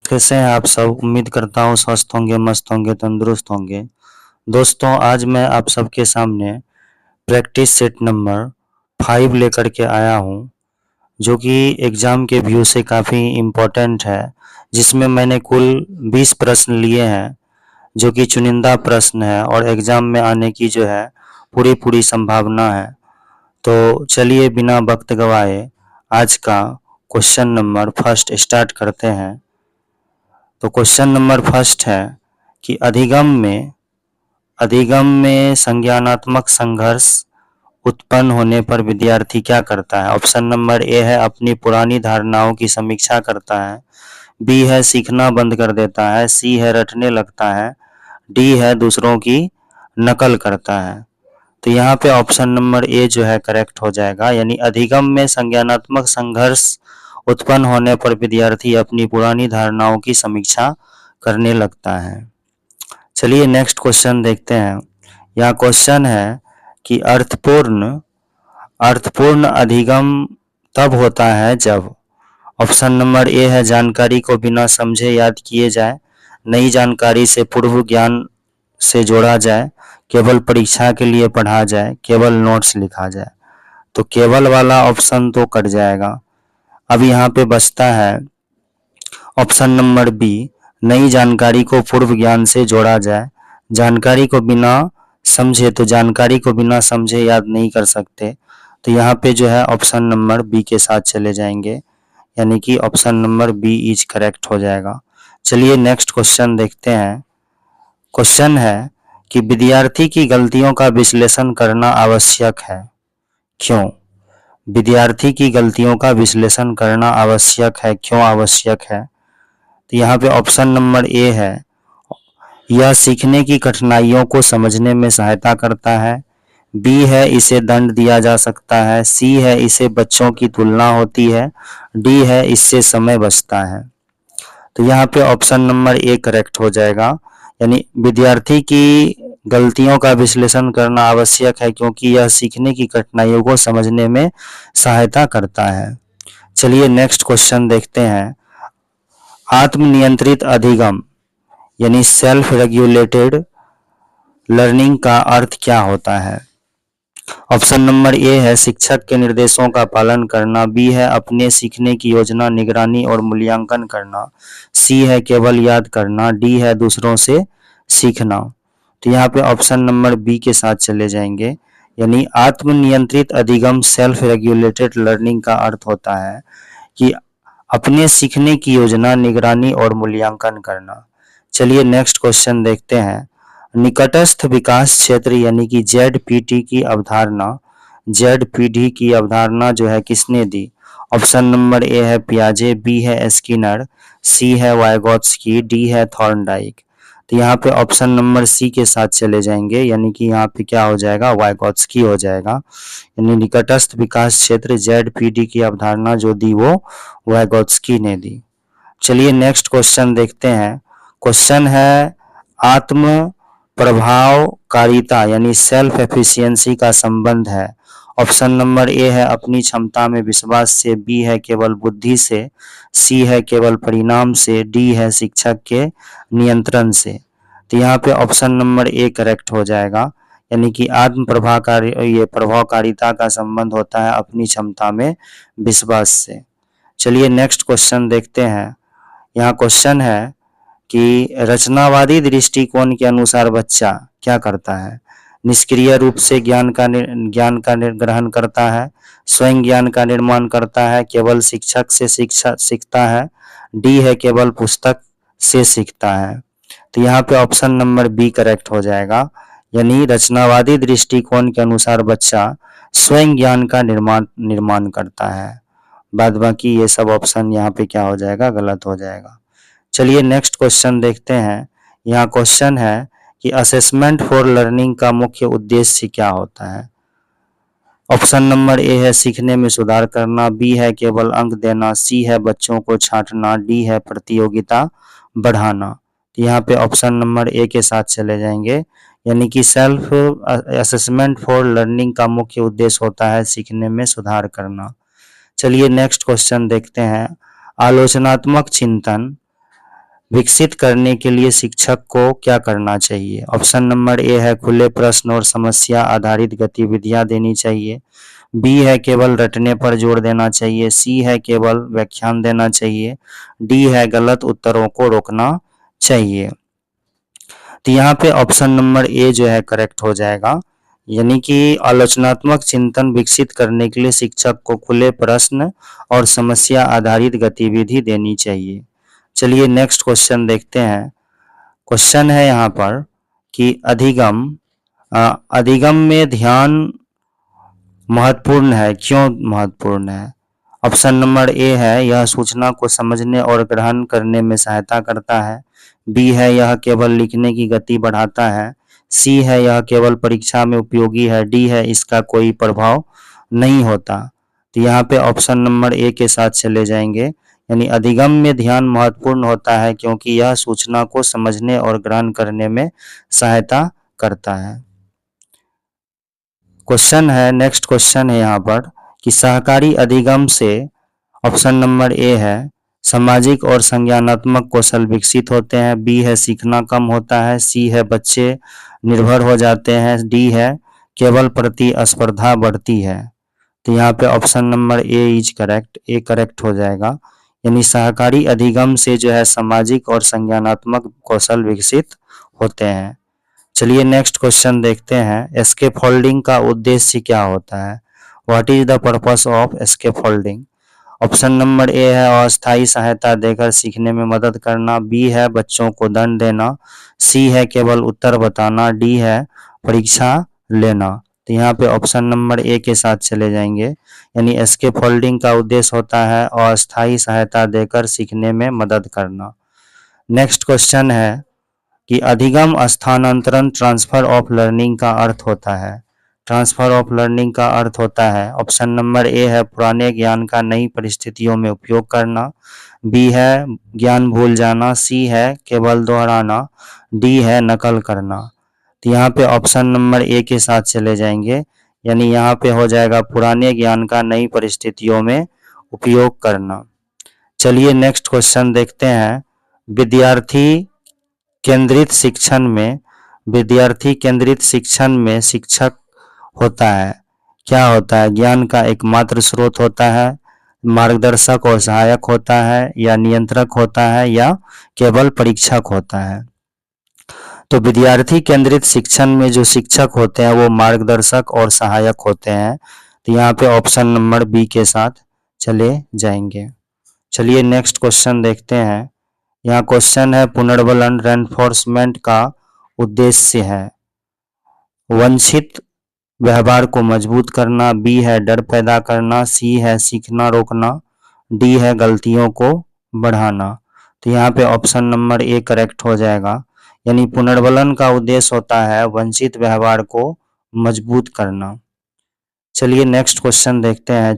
कैसे हैं आप सब। उम्मीद करता हूँ स्वस्थ होंगे, मस्त होंगे, तंदुरुस्त होंगे। दोस्तों, आज मैं आप सबके सामने प्रैक्टिस सेट नंबर 5 लेकर के आया हूँ, जो कि एग्ज़ाम के व्यू से काफ़ी इम्पोर्टेंट है। जिसमें मैंने कुल 20 प्रश्न लिए हैं, जो कि चुनिंदा प्रश्न है और एग्ज़ाम में आने की जो है पूरी पूरी संभावना है। तो चलिए बिना वक्त गवाए आज का क्वेश्चन नंबर फर्स्ट स्टार्ट करते हैं। तो क्वेश्चन नंबर फर्स्ट है कि अधिगम में संज्ञानात्मक संघर्ष उत्पन्न होने पर विद्यार्थी क्या करता है। ऑप्शन नंबर ए है अपनी पुरानी धारणाओं की समीक्षा करता है, बी है सीखना बंद कर देता है, सी है रटने लगता है, डी है दूसरों की नकल करता है। तो यहाँ पे ऑप्शन नंबर ए जो है करेक्ट हो जाएगा, यानी अधिगम में संज्ञानात्मक संघर्ष उत्पन्न होने पर विद्यार्थी अपनी पुरानी धारणाओं की समीक्षा करने लगता है। चलिए नेक्स्ट क्वेश्चन देखते हैं। यह क्वेश्चन है कि अर्थपूर्ण अधिगम तब होता है जब ऑप्शन नंबर ए है जानकारी को बिना समझे याद किए जाए, नई जानकारी से पूर्व ज्ञान से जोड़ा जाए, केवल परीक्षा के लिए पढ़ा जाए, केवल नोट्स लिखा जाए। तो केवल वाला ऑप्शन तो कट जाएगा। अब यहाँ पे बचता है ऑप्शन नंबर बी, नई जानकारी को पूर्व ज्ञान से जोड़ा जाए। जानकारी को बिना समझे, तो जानकारी को बिना समझे याद नहीं कर सकते। तो यहाँ पे जो है ऑप्शन नंबर बी के साथ चले जाएंगे, यानी कि option number B is correct हो जाएगा। चलिए नेक्स्ट क्वेश्चन देखते हैं। क्वेश्चन है कि विद्यार्थी की गलतियों का विश्लेषण करना आवश्यक है, क्यों। विद्यार्थी की गलतियों का विश्लेषण करना आवश्यक है, क्यों आवश्यक है। तो यहाँ पे ऑप्शन नंबर ए है, यह सीखने की कठिनाइयों को समझने में सहायता करता है, बी है इसे दंड दिया जा सकता है, सी है इसे बच्चों की तुलना होती है, डी है इससे समय बचता है। तो यहाँ पे ऑप्शन नंबर ए करेक्ट हो जाएगा, यानी विद्यार्थी की गलतियों का विश्लेषण करना आवश्यक है क्योंकि यह सीखने की कठिनाइयों को समझने में सहायता करता है। चलिए नेक्स्ट क्वेश्चन देखते हैं। आत्मनियंत्रित अधिगम यानी सेल्फ रेगुलेटेड लर्निंग का अर्थ क्या होता है। ऑप्शन नंबर ए है शिक्षक के निर्देशों का पालन करना, बी है अपने सीखने की योजना, निगरानी और मूल्यांकन करना, सी है केवल याद करना, डी है दूसरों से सीखना। तो यहाँ पे ऑप्शन नंबर बी के साथ चले जाएंगे, यानी आत्मनियंत्रित अधिगम सेल्फ रेगुलेटेड लर्निंग का अर्थ होता है कि अपने सीखने की योजना, निगरानी और मूल्यांकन करना। चलिए नेक्स्ट क्वेश्चन देखते हैं। निकटस्थ विकास क्षेत्र यानी कि जेडपीटी की अवधारणा, जेडपीडी की अवधारणा जो है किसने दी। ऑप्शन नंबर ए है पियाजे, बी है स्किनर, सी है वाइगोत्स्की, डी है थॉर्नडाइक। तो यहाँ पे ऑप्शन नंबर सी के साथ चले जाएंगे, यानी कि यहाँ पे क्या हो जाएगा, वाइगोत्स्की हो जाएगा। यानी निकटस्थ विकास क्षेत्र जेडपीडी की अवधारणा जो दी वो वाइगोत्स्की ने दी। चलिए नेक्स्ट क्वेश्चन देखते हैं। क्वेश्चन है आत्म प्रभावकारिता यानी सेल्फ एफिशिएंसी का संबंध है। ऑप्शन नंबर ए है अपनी क्षमता में विश्वास से, बी है केवल बुद्धि से, सी है केवल परिणाम से, डी है शिक्षक के नियंत्रण से। तो यहाँ पे ऑप्शन नंबर ए करेक्ट हो जाएगा, यानी कि आत्म प्रभावकारिता का संबंध होता है अपनी क्षमता में विश्वास से। चलिए नेक्स्ट क्वेश्चन देखते हैं। यहाँ क्वेश्चन है कि रचनावादी दृष्टिकोण के अनुसार बच्चा क्या करता है। निष्क्रिय रूप से ज्ञान का ग्रहण करता है, स्वयं ज्ञान का निर्माण करता है, केवल शिक्षक से सीखता है, डी है केवल पुस्तक से सीखता है। तो यहाँ पे ऑप्शन नंबर बी करेक्ट हो जाएगा, यानी रचनावादी दृष्टिकोण के अनुसार बच्चा स्वयं ज्ञान का निर्माण करता है। बाद बाकी ये सब ऑप्शन यहाँ पे क्या हो जाएगा, गलत हो जाएगा। चलिए नेक्स्ट क्वेश्चन देखते हैं। यहाँ क्वेश्चन है कि असेसमेंट फॉर लर्निंग का मुख्य उद्देश्य क्या होता है। ऑप्शन नंबर ए है सीखने में सुधार करना, बी है केवल अंक देना, सी है बच्चों को छांटना, डी है प्रतियोगिता बढ़ाना। यहाँ पे ऑप्शन नंबर ए के साथ चले जाएंगे, यानी कि सेल्फ असेसमेंट फॉर लर्निंग का मुख्य उद्देश्य होता है सीखने में सुधार करना। चलिए नेक्स्ट क्वेश्चन देखते हैं। आलोचनात्मक चिंतन विकसित करने के लिए शिक्षक को क्या करना चाहिए? ऑप्शन नंबर ए है खुले प्रश्न और समस्या आधारित गतिविधियां देनी चाहिए। बी है केवल रटने पर जोर देना चाहिए। सी है केवल व्याख्यान देना चाहिए। डी है गलत उत्तरों को रोकना चाहिए। तो यहाँ पे ऑप्शन नंबर ए जो है करेक्ट हो जाएगा, यानी कि आलोचनात्मक चिंतन विकसित करने के लिए शिक्षक को खुले प्रश्न और समस्या आधारित गतिविधि देनी चाहिए। चलिए नेक्स्ट क्वेश्चन देखते हैं। क्वेश्चन है यहाँ पर कि अधिगम में ध्यान महत्वपूर्ण है, क्यों महत्वपूर्ण है? ऑप्शन नंबर ए है यह सूचना को समझने और ग्रहण करने में सहायता करता है। बी है यह केवल लिखने की गति बढ़ाता है। सी है यह केवल परीक्षा में उपयोगी है। डी है इसका कोई प्रभाव नहीं होता। तो यहाँ पे ऑप्शन नंबर ए के साथ चले जाएंगे, यानी अधिगम में ध्यान महत्वपूर्ण होता है क्योंकि यह सूचना को समझने और ग्रहण करने में सहायता करता है। क्वेश्चन है, नेक्स्ट क्वेश्चन है यहाँ पर कि सहकारी अधिगम से ऑप्शन नंबर ए है सामाजिक और संज्ञानात्मक कौशल विकसित होते हैं। बी है सीखना कम होता है। सी है बच्चे निर्भर हो जाते हैं। डी है केवल प्रतिस्पर्धा बढ़ती है। तो यहाँ पे option number A is correct, A correct हो जाएगा, यानी सहकारी अधिगम से जो है सामाजिक और संज्ञानात्मक कौशल विकसित होते हैं। चलिए नेक्स्ट क्वेश्चन देखते हैं। स्कैफोल्डिंग का उद्देश्य क्या होता है? What is the purpose of scaffolding? Option number A है अस्थायी सहायता देकर सीखने में मदद करना। बी है बच्चों को दंड देना। सी है केवल उत्तर बताना। डी है परीक्षा लेना। तो यहाँ पे ऑप्शन नंबर ए के साथ चले जाएंगे, यानी स्कैफोल्डिंग का उद्देश्य होता है अस्थायी सहायता देकर सीखने में मदद करना। नेक्स्ट क्वेश्चन है कि अधिगम स्थानांतरण ट्रांसफर ऑफ लर्निंग का अर्थ होता है। ट्रांसफर ऑफ लर्निंग का अर्थ होता है, ऑप्शन नंबर ए है पुराने ज्ञान का नई परिस्थितियों में उपयोग करना। बी है ज्ञान भूल जाना। सी है केवल दोहराना। डी है नकल करना। तो यहाँ पे ऑप्शन नंबर ए के साथ चले जाएंगे, यानी यहाँ पे हो जाएगा पुराने ज्ञान का नई परिस्थितियों में उपयोग करना। चलिए नेक्स्ट क्वेश्चन देखते हैं। विद्यार्थी केंद्रित शिक्षण में शिक्षक होता है, क्या होता है? ज्ञान का एकमात्र स्रोत होता है, मार्गदर्शक और सहायक होता है, या नियंत्रक होता है, या केवल परीक्षक होता है? तो विद्यार्थी केंद्रित शिक्षण में जो शिक्षक होते हैं वो मार्गदर्शक और सहायक होते हैं। तो यहाँ पे ऑप्शन नंबर बी के साथ चले जाएंगे। चलिए नेक्स्ट क्वेश्चन देखते हैं। यहाँ क्वेश्चन है पुनर्बलन रेनफोर्समेंट का उद्देश्य है वंचित व्यवहार को मजबूत करना। बी है डर पैदा करना। सी है सीखना रोकना। डी है गलतियों को बढ़ाना। तो यहाँ पे ऑप्शन नंबर ए करेक्ट हो जाएगा, यानी पुनर्बलन का उद्देश्य होता है वंचित व्यवहार को मजबूत करना। चलिए नेक्स्ट क्वेश्चन देखते हैं।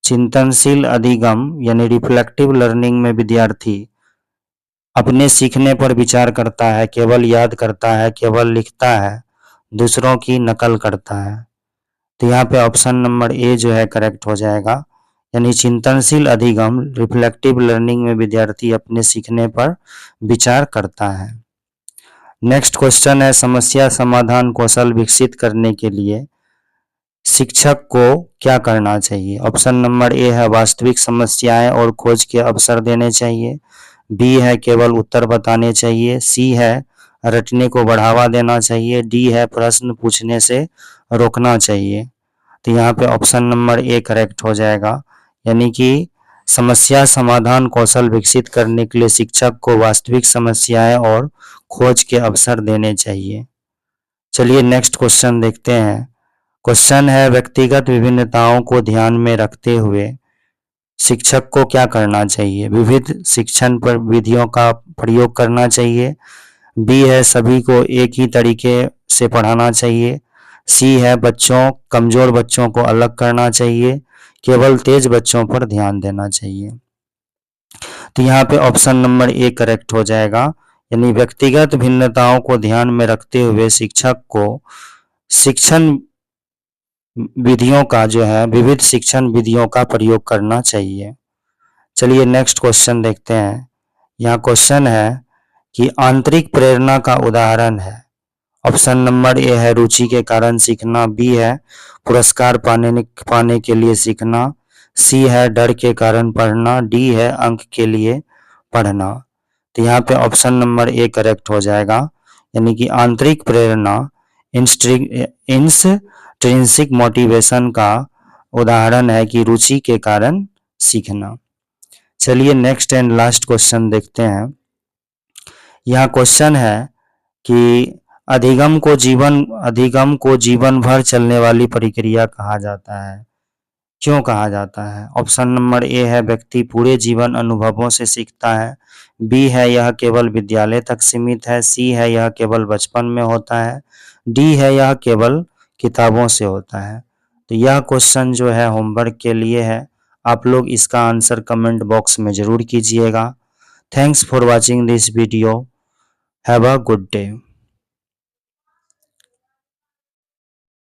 चिंतनशील अधिगम यानी रिफ्लेक्टिव लर्निंग में विद्यार्थी अपने सीखने पर विचार करता है, केवल याद करता है, केवल लिखता है, दूसरों की नकल करता है। तो यहाँ पे ऑप्शन नंबर ए जो है करेक्ट हो जाएगा, यानी चिंतनशील अधिगम रिफ्लेक्टिव लर्निंग में विद्यार्थी अपने सीखने पर विचार करता है। नेक्स्ट क्वेश्चन है समस्या समाधान कौशल विकसित करने के लिए शिक्षक को क्या करना चाहिए? ऑप्शन नंबर ए है वास्तविक समस्याएं और खोज के अवसर देने चाहिए। बी है केवल उत्तर बताने चाहिए। सी है रटने को बढ़ावा देना चाहिए। डी है प्रश्न पूछने से रोकना चाहिए। तो यहाँ पे ऑप्शन नंबर ए करेक्ट हो जाएगा, यानी कि समस्या समाधान कौशल विकसित करने के लिए शिक्षक को वास्तविक समस्याएं और खोज के अवसर देने चाहिए। चलिए नेक्स्ट क्वेश्चन देखते हैं। क्वेश्चन है व्यक्तिगत विभिन्नताओं को ध्यान में रखते हुए शिक्षक को क्या करना चाहिए? विविध शिक्षण पर विधियों का प्रयोग करना चाहिए। बी है सभी को एक ही तरीके से पढ़ाना चाहिए। सी है कमजोर बच्चों को अलग करना चाहिए, केवल तेज बच्चों पर ध्यान देना चाहिए। तो यहाँ पे ऑप्शन नंबर ए करेक्ट हो जाएगा, यानी व्यक्तिगत भिन्नताओं को ध्यान में रखते हुए शिक्षक को शिक्षण विधियों का जो है विविध शिक्षण विधियों का प्रयोग करना चाहिए। चलिए नेक्स्ट क्वेश्चन देखते हैं। यहाँ क्वेश्चन है कि आंतरिक प्रेरणा का उदाहरण है। ऑप्शन नंबर ए है रुचि के कारण सीखना, बी है पुरस्कार पाने के लिए सीखना, सी है डर के कारण पढ़ना, डी है अंक के लिए पढ़ना। तो यहाँ पे ऑप्शन नंबर ए करेक्ट हो जाएगा, यानी कि आंतरिक प्रेरणा इंस्ट्रिंसिक मोटिवेशन का उदाहरण है कि रुचि के कारण सीखना। चलिए नेक्स्ट एंड लास्ट क्वेश्चन देखते हैं। यहाँ क्वेश्चन है कि अधिगम को जीवन भर चलने वाली प्रक्रिया कहा जाता है, क्यों कहा जाता है? ऑप्शन नंबर ए है व्यक्ति पूरे जीवन अनुभवों से सीखता है, बी है यह केवल विद्यालय तक सीमित है, सी है यह केवल बचपन में होता है, डी है यह केवल किताबों से होता है। तो यह क्वेश्चन जो है होमवर्क के लिए है, आप लोग इसका आंसर कमेंट बॉक्स में जरूर कीजिएगा। Thanks for watching this video. Have a good day.